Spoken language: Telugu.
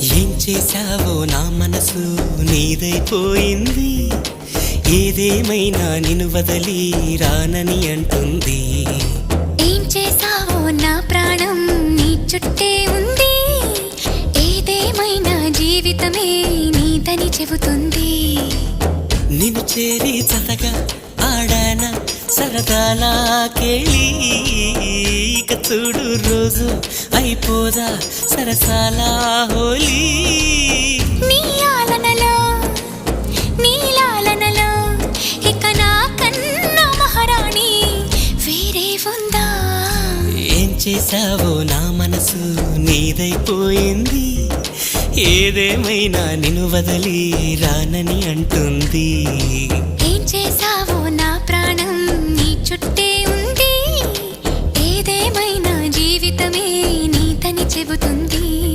ఏం చేశావో నా మనసు నీదైపోయింది. ఏదేమైనా నిన్ను వదలి రానని అంటుంది. ఏం చేశావో నా ప్రాణం నీ చుట్టే ఉంది. ఏదేమైనా జీవితమే నీదని చెబుతుంది. నిన్ను చేరి చతగా ఆడాన సరదాలా కేళి. ఇక చూడు రోజు అయిపోదా సరసాలా హోలీ. నీ ఆలనలో నీ లాలనలో ఇక నా కన్నా మహారాణి వేరే ఉందా? ఏం చేశావో నా మనసు నీదైపోయింది. ఏదేమైనా నిన్ను వదలి రానని అంటుంది. ఏం చేశావో నా ప్రాణం నీ చుట్టే ఉంది. ఏదేమైనా జీవితమే నీదని చెబుతుంది.